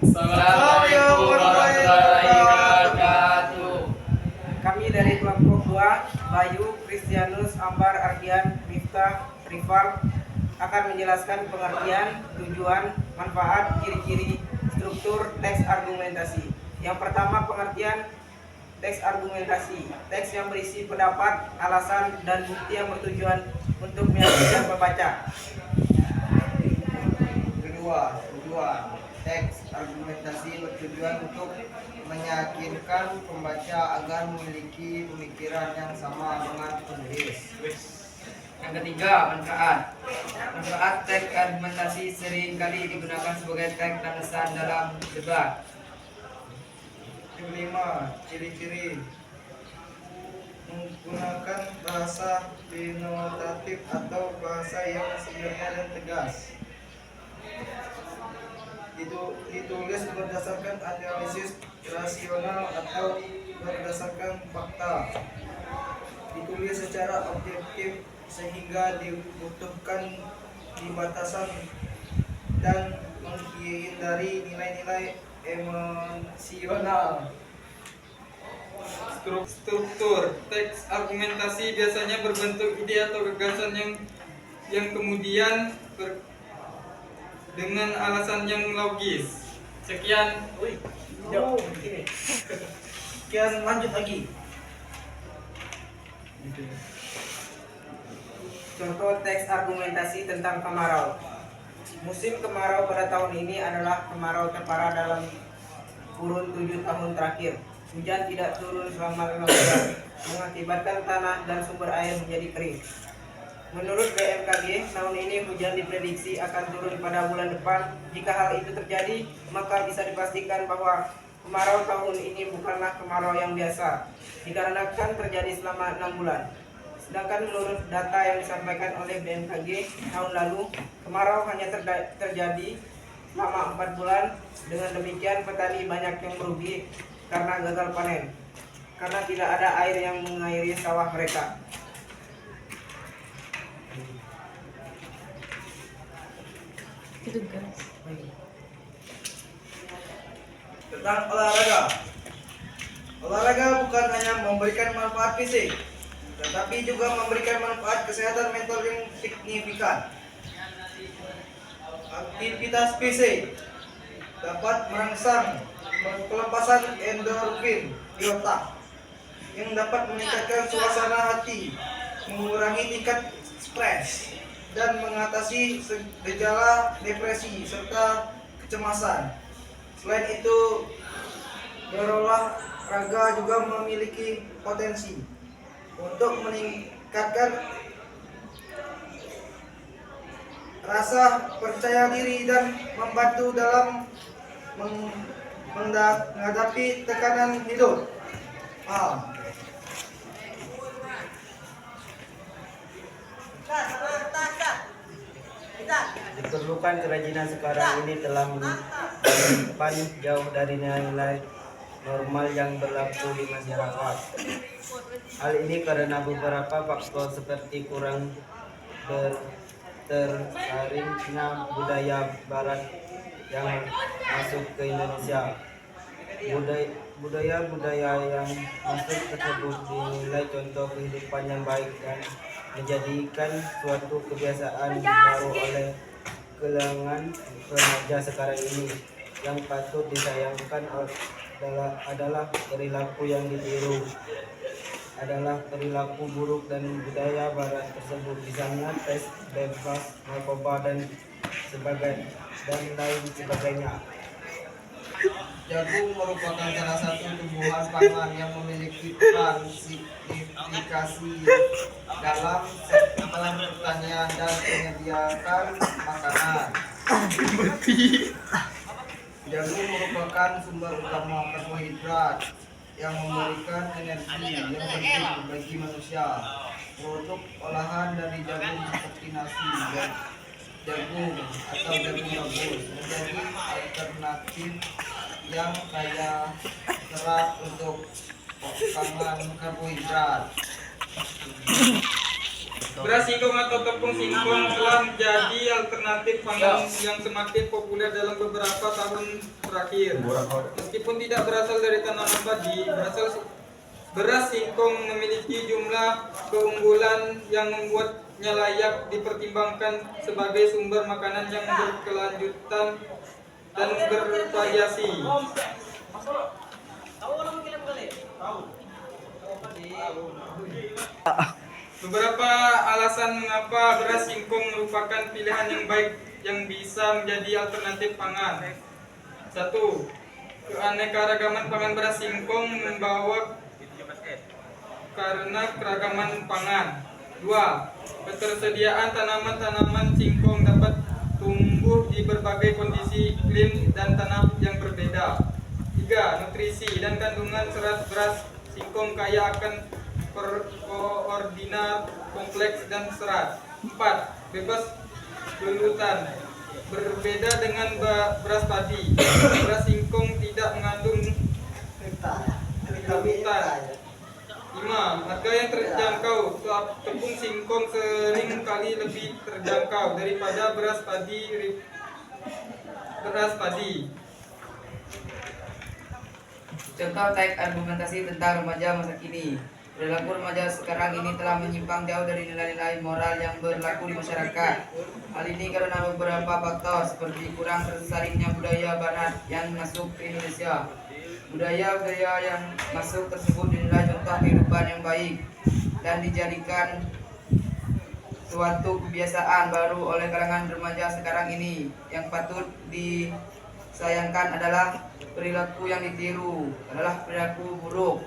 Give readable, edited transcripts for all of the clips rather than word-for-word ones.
Assalamualaikum warahmatullahi wabarakatuh. Kami dari kelompok 2, Bayu, Kristianus, Ambar, Ardian, Miftah, Rival akan menjelaskan pengertian, tujuan, manfaat, ciri-ciri, struktur, teks argumentasi. Yang pertama, pengertian teks argumentasi. Teks yang berisi pendapat, alasan, dan bukti yang bertujuan untuk meyakinkan pembaca. Kedua, tujuan. Teks argumentasi bertujuan untuk meyakinkan pembaca agar memiliki pemikiran yang sama dengan penulis. Yang ketiga, manfaat. Manfaat teks argumentasi sering kali digunakan sebagai teks landasan dalam debat. Yang kelima, ciri-ciri. Menggunakan bahasa denotatif atau bahasa yang sederhana dan tegas. Ditulis berdasarkan analisis rasional atau berdasarkan fakta. Ditulis secara objektif sehingga dibutuhkan dibatasan dan menghindari nilai-nilai emosional. Struktur teks argumentasi biasanya berbentuk ide atau gagasan yang kemudian dengan alasan yang logis. Sekian. Sekian, lanjut lagi. Contoh teks argumentasi tentang kemarau. Musim kemarau pada tahun ini adalah kemarau terparah dalam kurun 7 tahun terakhir. Hujan tidak turun selama 5 bulan, mengakibatkan tanah dan sumber air menjadi kering. Menurut BMKG, tahun ini hujan diprediksi akan turun pada bulan depan. Jika hal itu terjadi, maka bisa dipastikan bahwa kemarau tahun ini bukanlah kemarau yang biasa, dikarenakan terjadi selama 6 bulan. Sedangkan menurut data yang disampaikan oleh BMKG tahun lalu, kemarau hanya terjadi selama 4 bulan. Dengan demikian, petani banyak yang merugi karena gagal panen, karena tidak ada air yang mengairi sawah mereka. Tentang olahraga. Olahraga bukan hanya memberikan manfaat fisik, tetapi juga memberikan manfaat kesehatan mental yang signifikan. Aktivitas fisik dapat merangsang pelepasan endorfin di otak yang dapat meningkatkan suasana hati, mengurangi tingkat stres, dan mengatasi gejala depresi serta kecemasan. Selain itu, berolahraga juga memiliki potensi untuk meningkatkan rasa percaya diri dan membantu dalam menghadapi tekanan hidup. Diperlukan kerajinan sekarang ini telah menyimpan jauh dari nilai-nilai normal yang berlaku di masyarakat. Hal ini karena beberapa faktor seperti kurang tersaringnya budaya barat yang masuk ke Indonesia. Budaya-budaya yang masuk tersebut dinilai contoh kehidupan yang baik dan menjadikan suatu kebiasaan baru oleh kalangan remaja sekarang ini. Yang patut disayangkan adalah perilaku yang ditiru adalah perilaku buruk dan budaya barat tersebut, misalnya seks bebas, narkoba dan lain sebagainya. Jagung merupakan salah satu tumbuhan pangan yang memiliki peran signifikasi dalam sektor pertanian dan menyediakan makanan. Jagung merupakan sumber utama karbohidrat yang memberikan energi yang penting bagi manusia. Produk olahan dari jagung seperti nasi jagung atau jagung rebus menjadi alternatif yang kaya serat untuk pangan karbohidrat. Beras singkong atau tepung singkong telah menjadi alternatif pangan yang semakin populer dalam beberapa tahun terakhir. Meskipun tidak berasal dari tanaman padi, beras singkong memiliki jumlah keunggulan yang membuatnya layak dipertimbangkan sebagai sumber makanan yang berkelanjutan dan bervariasi. Beberapa alasan mengapa beras singkong merupakan pilihan yang baik yang bisa menjadi alternatif pangan. 1. Keanekaragaman pangan beras singkong membawa karena keragaman pangan. 2. Ketersediaan tanaman-tanaman singkong dapat tumbuh di berbagai kondisi iklim dan tanah yang berbeda. 3. Nutrisi dan kandungan serat beras singkong kaya akan koordinat kompleks dan serat. 4. Bebas gluten. Berbeda dengan beras padi, beras singkong tidak mengandung gluten. 5. Harga yang terjangkau. Tepung singkong sering kali lebih terjangkau daripada beras padi. Contoh teks argumentasi tentang remaja masa kini. Perilaku remaja sekarang ini telah menyimpang jauh dari nilai-nilai moral yang berlaku di masyarakat. Hal ini karena beberapa faktor seperti kurang tersaringnya budaya barat yang masuk ke Indonesia. Budaya-budaya yang masuk tersebut dinilai contoh kehidupan yang baik dan dijadikan suatu kebiasaan baru oleh kalangan remaja sekarang ini. Yang patut disayangkan adalah perilaku yang ditiru adalah perilaku buruk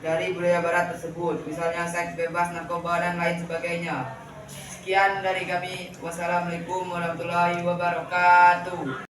dari budaya barat tersebut, misalnya seks bebas, narkoba, dan lain sebagainya. Sekian dari kami. Wassalamualaikum warahmatullahi wabarakatuh.